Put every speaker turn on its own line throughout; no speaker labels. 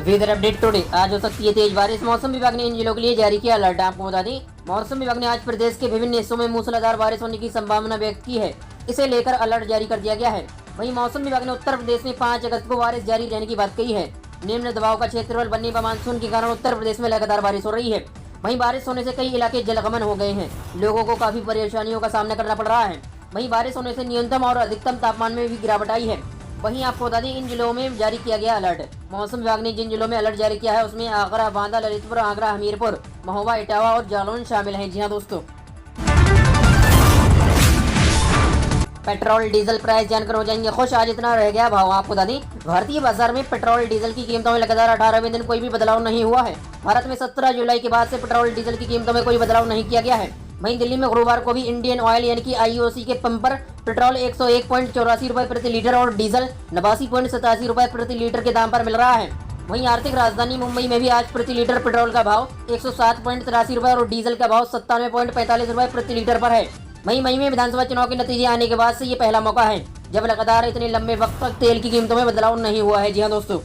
Weather update today. आज हो सकती है तेज बारिश। मौसम विभाग ने इन जिलों के लिए जारी किया अलर्ट। आपको बता दें, मौसम विभाग ने आज प्रदेश के विभिन्न हिस्सों में मूसलाधार बारिश होने की संभावना व्यक्त की है। इसे लेकर अलर्ट जारी कर दिया गया है। वहीं मौसम विभाग ने उत्तर प्रदेश में 5 अगस्त को बारिश जारी रहने की बात कही है। निम्न दबाव का क्षेत्रफल बनने व मानसून के कारण उत्तर प्रदेश में लगातार बारिश हो रही है। वहीं बारिश होने से कई इलाके जलमग्न हो गए हैं। लोगों को काफी परेशानियों का सामना करना पड़ रहा है। वहीं बारिश होने से न्यूनतम और अधिकतम तापमान में भी गिरावट आई है। वहीं आपको बता दें, इन जिलों में जारी किया गया अलर्ट। मौसम विभाग ने जिन जिलों में अलर्ट जारी किया है उसमें आगरा, बांदा, ललितपुर, आगरा, हमीरपुर, महोबा, इटावा और जालौन शामिल हैं। जी हाँ दोस्तों, पेट्रोल डीजल प्राइस जानकर हो जाएंगे खुश। आज इतना रह गया भाव। आपको बता दें, भारतीय बाजार में पेट्रोल डीजल की कीमतों में लगातार 18वें दिन कोई भी बदलाव नहीं हुआ है। भारत में 17 जुलाई के बाद से पेट्रोल डीजल की कीमतों में कोई बदलाव नहीं किया गया है। वहीं दिल्ली में गुरुवार को भी इंडियन ऑयल यानी कि IOC के पंप पर पेट्रोल 101.84 रुपए प्रति लीटर और डीजल 89.87 रुपए प्रति लीटर के दाम पर मिल रहा है। वहीं आर्थिक राजधानी मुंबई में भी आज प्रति लीटर पेट्रोल का भाव 107.83 रुपए और डीजल का भाव 97.45 रुपए प्रति लीटर पर है। वहीं मई में विधानसभा चुनाव के नतीजे आने के बाद से ये पहला मौका है जब लगातार इतने लंबे वक्त तक तेल की कीमतों में बदलाव नहीं हुआ है। जी हाँ दोस्तों,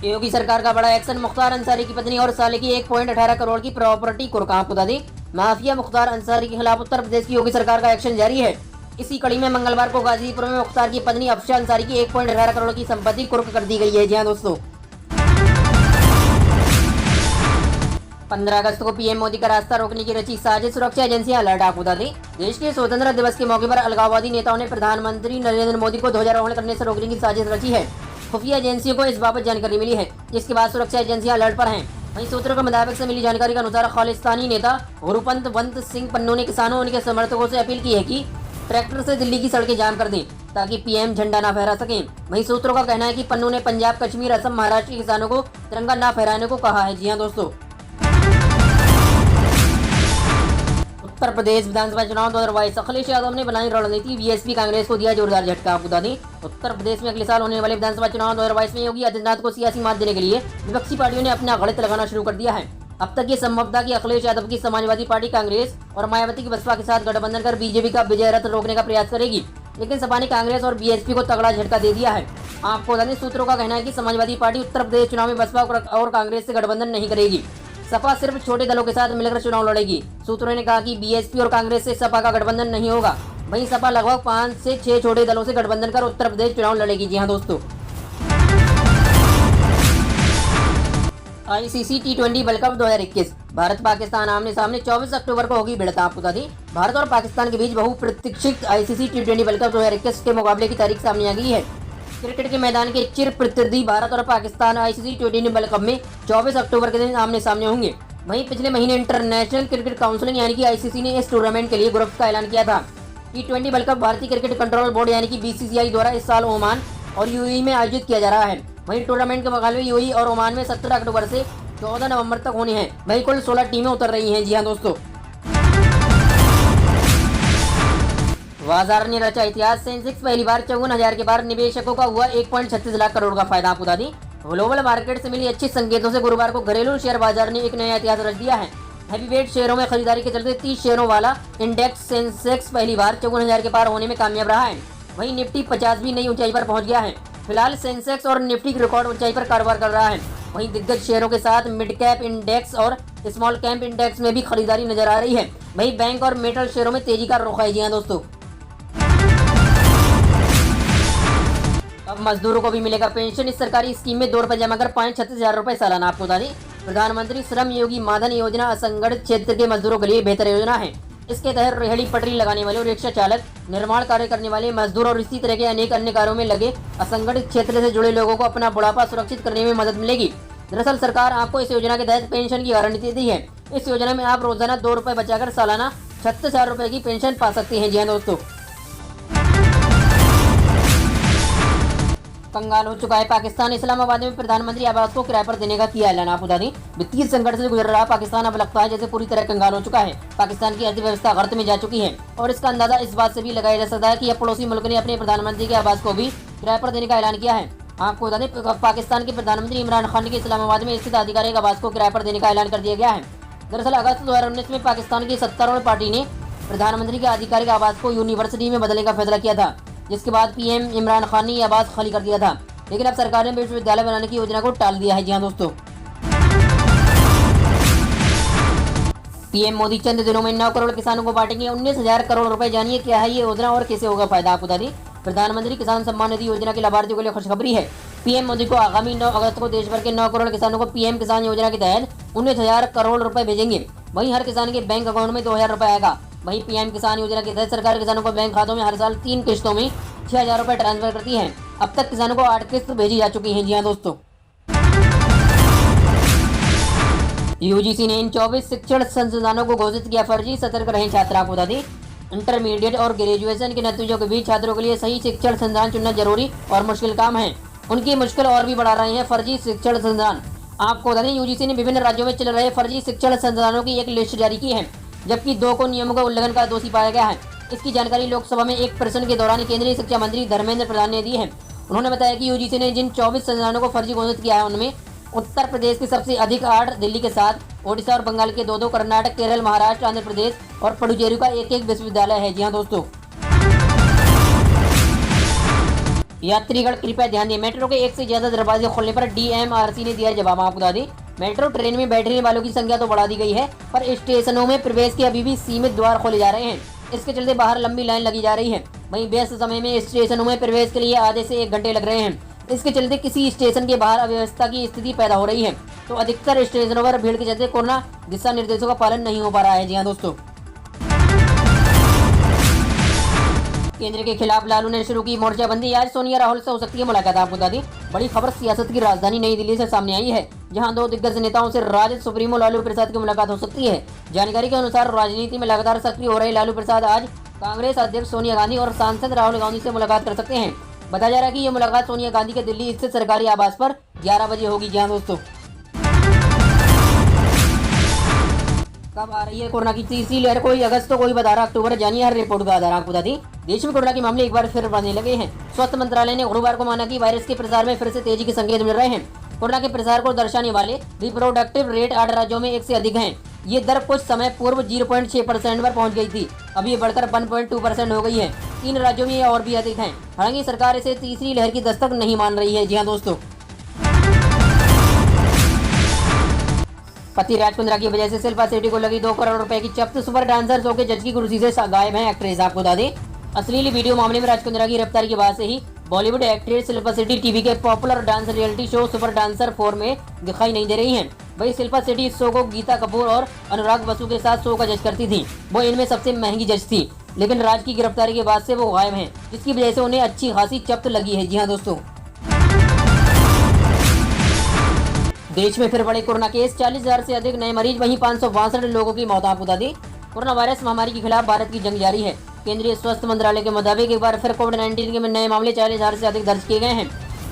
योगी सरकार का बड़ा एक्शन। मुख्तार अंसारी की पत्नी और साले की 1.18 करोड़ की प्रॉपर्टी कुर्क। आपको बता दें, माफिया मुख्तार अंसारी के खिलाफ उत्तर प्रदेश की योगी सरकार का एक्शन जारी है। इसी कड़ी में मंगलवार को गाजीपुर में मुख्तार की पत्नी अफशा अंसारी की 1.18 करोड़ की संपत्ति कुर्क कर दी गई है। जी हाँ दोस्तों, 15 अगस्त को पीएम मोदी का रास्ता रोकने की रची साजिश। सुरक्षा एजेंसियां अलर्ट। आपको बता दें, देश के स्वतंत्रता दिवस के मौके पर अलगाववादी नेताओं ने प्रधानमंत्री नरेंद्र मोदी को ध्वजारोहण करने से रोकने की साजिश रची है। खुफिया एजेंसियों को इस बाबत जानकारी मिली है, जिसके बाद सुरक्षा एजेंसियां अलर्ट पर हैं। वहीं सूत्रों के मुताबिक से मिली जानकारी के अनुसार खालिस्तानी नेता गुरुपंत सिंह पन्नू ने किसानों और उनके समर्थकों से अपील की है कि ट्रैक्टर से दिल्ली की सड़कें जाम कर दें ताकि पीएम झंडा न फहरा सकें। वहीं सूत्रों का कहना है कि पन्नू ने पंजाब, कश्मीर, असम, महाराष्ट्र के किसानों को तिरंगा न फहराने को कहा है। जी हाँ दोस्तों, उत्तर प्रदेश विधानसभा चुनाव 2022। अखिलेश यादव ने बनाई रणनीति, बीएसपी कांग्रेस को दिया जोरदार झटका। आपको बता दें, उत्तर प्रदेश में अगले साल होने वाले विधानसभा चुनाव 2022 में योगी आदित्यनाथ को सियासी मात देने के लिए विपक्षी पार्टियों ने अपना गणित लगाना शुरू कर दिया है। अब तक ये संभव था कि अखिलेश यादव की समाजवादी पार्टी कांग्रेस और मायावती की बसपा के साथ गठबंधन कर बीजेपी का विजय रथ रोकने का प्रयास करेगी, लेकिन सपा ने कांग्रेस और बीएसपी को तगड़ा झटका दे दिया है। आपको बता दें, सूत्रों का कहना है कि समाजवादी पार्टी उत्तर प्रदेश चुनाव में बसपा और कांग्रेस से गठबंधन नहीं करेगी। सपा सिर्फ छोटे दलों के साथ मिलकर चुनाव लड़ेगी। सूत्रों ने कहा कि बीएसपी और कांग्रेस से सपा का गठबंधन नहीं होगा। वहीं सपा लगभग 5 से 6 छोटे दलों से गठबंधन कर उत्तर प्रदेश चुनाव लड़ेगी। जी हाँ दोस्तों, ICC T20 world cup 2021। Bharat Pakistan आमने सामने 24 अक्टूबर को होगी भिड़ंत। आपको बता दें, भारत और पाकिस्तान के बीच बहुप्रतीक्षित ICC T20 वर्ल्ड कप 2021 के मुकाबले की तारीख सामने आ गई है। क्रिकेट के मैदान के चिर प्रतिद्वंदी भारत और Pakistan ICC T20 world cup में 24 अक्टूबर के दिन आमने सामने होंगे। वहीं पिछले महीने इंटरनेशनल क्रिकेट काउंसिल यानी कि ICC ने इस टूर्नामेंट के लिए ग्रुप का ऐलान किया था। T20 वर्ल्ड कप भारतीय क्रिकेट कंट्रोल बोर्ड यानी कि BCCI द्वारा इस साल ओमान और UAE में आयोजित किया जा रहा है। वहीं टूर्नामेंट के मुकाबले UAE और ओमान में 17 अक्टूबर से 14 नवंबर तक होने हैं। वहीं कुल 16 टीमें उतर रही हैं। जी हाँ दोस्तों, बाजार ने रचा इतिहास। सेंसेक्स पहली बार 54,000 के बार निवेशकों का हुआ 1.36 लाख करोड़ का फायदा। आपको बता दें, ग्लोबल मार्केट से मिली अच्छे संकेतों से गुरुवार को घरेलू शेयर बाजार ने एक नया इतिहास रच दिया है। हैवीवेट शेयरों में खरीदारी के चलते 30 शेयरों वाला इंडेक्स सेंसेक्स पहली बार 54,000 के पार होने में कामयाब रहा है। वहीं निफ्टी 50 भी नई ऊंचाई पर पहुंच गया है। फिलहाल सेंसेक्स और निफ्टी की रिकॉर्ड ऊंचाई पर कारोबार कर रहा है। वहीं दिग्गज शेयरों के साथ मिड कैप इंडेक्स और स्मॉल कैप इंडेक्स में भी खरीदारी नजर आ रही है। वहीं बैंक और मेटल शेयरों में तेजी का रुख है। जी हाँ दोस्तों, अब मजदूरों को भी मिलेगा पेंशन। इस सरकारी स्कीम में 2 रुपए जमा कर पाएं 36,000 रुपए सालाना। आपको बता दें, प्रधानमंत्री श्रम योगी मानधन योजना असंगठित क्षेत्र के मजदूरों के लिए बेहतर योजना है। इसके तहत रेहड़ी पटरी लगाने वाले, रिक्शा चालक, निर्माण कार्य करने वाले मजदूर और इसी तरह के अनेक अन्य कार्यों में लगे असंगठित क्षेत्र से जुड़े लोगों को अपना बुढ़ापा सुरक्षित करने में मदद मिलेगी। दरअसल सरकार आपको इस योजना के तहत पेंशन की गारंटी देती है। इस योजना में आप रोजाना 2 रुपए बचाकर सालाना 36,000 रुपए की पेंशन पा सकते हैं। जी हाँ दोस्तों, कंगाल हो चुका है पाकिस्तान। इस्लामाबाद में प्रधानमंत्री आवास को किराए पर देने का किया ऐलान। आपको बता दें, वित्तीय संकट से गुजर रहा पाकिस्तान अब लगता है जैसे पूरी तरह कंगाल हो चुका है। पाकिस्तान की अर्थव्यवस्था गर्त में जा चुकी है और इसका अंदाजा इस बात से भी लगाया जा सकता है कि अब पड़ोसी मुल्क ने अपने प्रधानमंत्री के आवास को भी किराए पर देने का ऐलान किया है। आपको बता दें, पाकिस्तान के प्रधानमंत्री इमरान खान के इस्लामाबाद में स्थित आधिकारिक आवास को किराए पर देने का ऐलान कर दिया गया है। दरअसल अगस्त 2019 में पाकिस्तान की सत्तारूढ़ पार्टी ने प्रधानमंत्री के आधिकारिक आवास को यूनिवर्सिटी में बदलने का फैसला किया था। जिसके बाद पीएम इमरान खान ने यह आवास खाली कर दिया था, लेकिन अब सरकार ने विश्वविद्यालय बनाने की योजना को टाल दिया है। जी हाँ दोस्तों, पीएम मोदी चंद दिनों में 9 करोड़ किसानों को बांटेंगे 19,000 करोड़ रुपए। जानिए क्या है ये योजना और कैसे होगा फायदा, आपको बता दें। प्रधानमंत्री किसान सम्मान निधि योजना के लाभार्थियों के लिए खुशखबरी है। पीएम मोदी को आगामी 9 अगस्त को देश भर के 9 करोड़ किसानों को पीएम किसान योजना के तहत 19,000 करोड़ रुपए भेजेंगे। वहीं हर किसान के बैंक अकाउंट में 2,000 रुपए आएगा। वहीं पीएम किसान योजना के तहत सरकार किसानों को बैंक खातों में हर साल 3 किस्तों में 6,000 रुपए ट्रांसफर करती है। अब तक किसानों को 8 किस्त भेजी जा चुकी है। जी हाँ दोस्तों, यूजीसी ने इन 24 शिक्षण संस्थानों को घोषित किया फर्जी, सतर्क रहे छात्र। आपको बता दें, इंटरमीडिएट और ग्रेजुएशन के नतीजों के बीच छात्रों के लिए सही शिक्षण संस्थान चुनना जरूरी और मुश्किल काम है। उनकी मुश्किल और भी बढ़ा रहे हैं फर्जी शिक्षण संस्थान। आपको बता दें, यूजीसी ने विभिन्न राज्यों में चल रहे फर्जी शिक्षण संस्थानों की एक लिस्ट जारी की है, जबकि 2 को नियमों का उल्लंघन का दोषी पाया गया है। इसकी जानकारी लोकसभा में एक प्रश्न के दौरान केंद्रीय शिक्षा मंत्री धर्मेंद्र प्रधान ने दी है। उन्होंने बताया कि यूजीसी ने जिन 24 संस्थानों को फर्जी घोषित किया है, उनमें उत्तर प्रदेश के सबसे अधिक 8, दिल्ली के 7, ओडिशा और बंगाल के 2-2, कर्नाटक, केरल, महाराष्ट्र, आंध्र प्रदेश और पुडुचेरी का 1-1 विश्वविद्यालय है। जी हाँ दोस्तों, यात्रीगण कृपया ध्यान दें, मेट्रो के एक से ज्यादा दरवाजे खोलने पर डीएमआरसी ने दिया जवाब। आपको बता दें, मेट्रो ट्रेन में बैठने वालों की संख्या तो बढ़ा दी गई है, पर स्टेशनों में प्रवेश के अभी भी सीमित द्वार खोले जा रहे हैं। इसके चलते बाहर लंबी लाइन लगी जा रही है। वहीं व्यस्त समय में स्टेशनों में प्रवेश के लिए आधे से 1 घंटे लग रहे हैं। इसके चलते किसी स्टेशन के बाहर अव्यवस्था की स्थिति पैदा हो रही है, तो अधिकतर स्टेशनों पर भीड़ के चलते कोरोना दिशा निर्देशों का पालन नहीं हो पा रहा है। जी हाँ दोस्तों, केंद्र के खिलाफ लालू ने शुरू की मोर्चाबंदी। आज सोनिया राहुल से हो सकती है मुलाकात। आपको बता दें, बड़ी खबर सियासत की राजधानी नई दिल्ली से सामने आई है, जहां 2 दिग्गज नेताओं से राजद सुप्रीमो लालू प्रसाद की मुलाकात हो सकती है। जानकारी के अनुसार राजनीति में लगातार सक्रिय हो रहे लालू प्रसाद आज कांग्रेस अध्यक्ष सोनिया गांधी और सांसद राहुल गांधी से मुलाकात कर सकते हैं। बताया जा रहा है कि यह मुलाकात सोनिया गांधी के दिल्ली स्थित सरकारी आवास पर 11 बजे होगी। जी हाँ दोस्तों, कब आ रही है कोरोना की तीसरी लहर, कोई अगस्त तो कोई बता रहा अक्टूबर। जानिए हर रिपोर्ट का आधार। आपको बता दें, देश में कोरोना के मामले एक बार फिर बढ़ने लगे हैं। स्वास्थ्य मंत्रालय ने गुरुवार को माना कि वायरस के प्रसार में फिर से तेजी के संकेत मिल रहे हैं। कोरोना के प्रसार को दर्शाने वाले रिप्रोडक्टिव रेट 8 राज्यों में 1 से अधिक हैं। ये दर कुछ समय पूर्व 0.6% पर पहुंच गई थी, अभी ये बढ़कर 1.2% हो गई है। 3 राज्यों में ये और भी अधिक हैं। हालांकि सरकार इसे तीसरी लहर की दस्तक नहीं मान रही है। जी हाँ दोस्तों, पति राज कुंद्रा की वजह से शिल्पा शेट्टी को लगी 2 करोड़ रुपए की जब्त। सुपर डांसर शो के जज की कुर्सी से गायब है एक्ट्रेस। आपको बता दें, अश्लील वीडियो मामले में राज कुंद्रा की गिरफ्तारी के बाद से ही बॉलीवुड एक्ट्रेस शिल्पा शेट्टी टीवी के popular dance reality show super dancer 4 में दिखाई नहीं दे रही हैं। वही शिल्पा शेट्टी इस शो को गीता कपूर और अनुराग बसु के साथ शो का जज करती थी। वो इनमें सबसे महंगी जज थी, लेकिन राज की गिरफ्तारी के बाद से वो गायब हैं, जिसकी वजह से उन्हें अच्छी खासी जब्त लगी है। जी हाँ दोस्तों, देश में फिर बड़े कोरोना केस, 40,000 से अधिक नए मरीज, वहीं 562 लोगों की मौत। आपको बता दें, कोरोना वायरस महामारी के खिलाफ भारत की जंग जारी है। केंद्रीय स्वास्थ्य मंत्रालय के मुताबिक एक बार फिर कोविड-19 के नए मामले 40,000 से अधिक दर्ज किए गए हैं।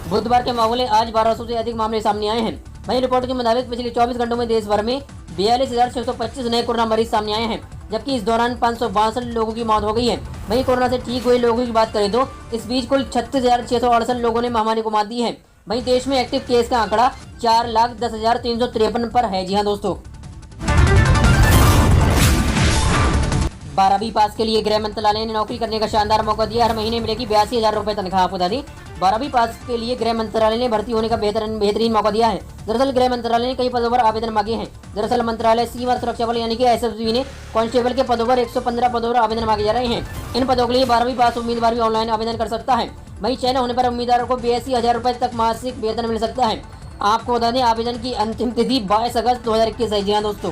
बुधवार के मामले आज 1200 से अधिक मामले सामने आए हैं। वहीं रिपोर्ट के मुताबिक पिछले 24 घंटों में देश भर में 42,625 नए कोरोना मरीज सामने आए हैं, जबकि इस दौरान 562 लोगों की मौत हो गई है। वहीं कोरोना से ठीक हुए लोगों की बात करें तो इस बीच कुल 36,668 लोगों ने महामारी को मात दी है। वहीं देश में एक्टिव केस का आंकड़ा 4,10,353 पर है। जी हाँ दोस्तों, 12वीं पास के लिए गृह मंत्रालय ने नौकरी करने का शानदार मौका दिया। हर महीने मिलेगी 82,000 रुपए तनख्वाह। आपको बता दें, 12वीं पास के लिए गृह मंत्रालय ने भर्ती होने का बेहतरीन मौका दिया है। दरअसल गृह मंत्रालय ने कई पदों पर आवेदन मांगे हैं। दरअसल मंत्रालय सीमा सुरक्षा बल यानी कि एसएसबी ने कांस्टेबल के पदों पर 115 पदों पर आवेदन मांगे जा रहे हैं। इन पदों के लिए 12वीं पास उम्मीदवार भी ऑनलाइन आवेदन कर सकता है। वहीं चयन होने पर उम्मीदवारों को 82,000 रुपए तक मासिक वेतन मिल सकता है। आपको बता दें, आवेदन की अंतिम तिथि 22 अगस्त 2021 है। जी हाँ दोस्तों,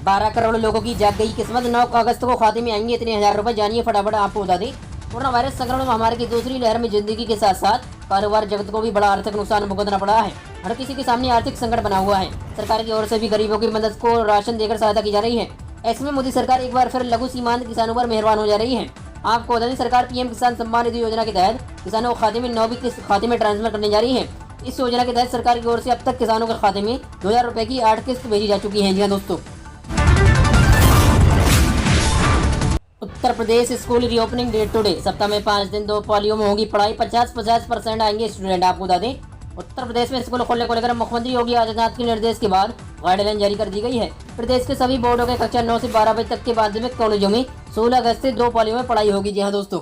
12 करोड़ लोगों की जाग गई किस्मत, 9 अगस्त को खाते में आएंगे इतने हजार रुपए। जानिए फटाफट। आपको बता दें, कोरोना वायरस संक्रमण महामारी की दूसरी लहर में जिंदगी के साथ साथ कारोबार जगत को भी बड़ा आर्थिक नुकसान भुगतना पड़ा है। हर किसी के सामने आर्थिक संकट बना हुआ है। सरकार की ओर से भी गरीबों की मदद को राशन देकर सहायता की जा रही है। ऐसे में मोदी सरकार एक बार फिर लघु सीमांत किसानों पर मेहरबान हो जा रही है। आपको बता दें, सरकार पीएम किसान सम्मान निधि योजना के तहत किसानों के खाते में 9वीं किस्त खाते में ट्रांसफर करने जा रही है। इस योजना के तहत सरकार की ओर से अब तक किसानों के खाते में 2,000 रुपए की 8 किस्त भेजी जा चुकी है। जी हाँ दोस्तों, Uttar Pradesh school reopening day today. सप्ताह में 5 दिन 2 पालियों में होगी पढ़ाई। 50% आएंगे स्टूडेंट। आपको बता दें, उत्तर प्रदेश में स्कूल खोलने को लेकर मुख्यमंत्री योगी आदित्यनाथ के निर्देश के बाद गाइडलाइन जारी कर दी गई है। प्रदेश के सभी बोर्डों के कक्षा 9 से 12 बजे तक के माध्यमिक कॉलेजों में 16 अगस्त से 2 पालियों में पढ़ाई होगी। जी हाँ दोस्तों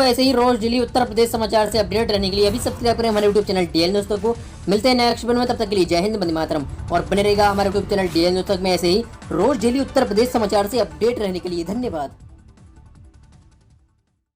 ऐसे ही रोज डेली उत्तर प्रदेश समाचार से अपडेट रहने के लिए अभी सब्सक्राइब करें हमारे यूट्यूब चैनल डीएल न्यूज़ तक को। मिलते हैं नेक्स्ट वीडियो में, तब तक के लिए जय हिंद, वंदे मातरम। और बने रहेगा हमारे यूट्यूब चैनल डीएल न्यूज़ तक में ऐसे ही रोज डेली उत्तर प्रदेश समाचार से अपडेट रहने के लिए। धन्यवाद।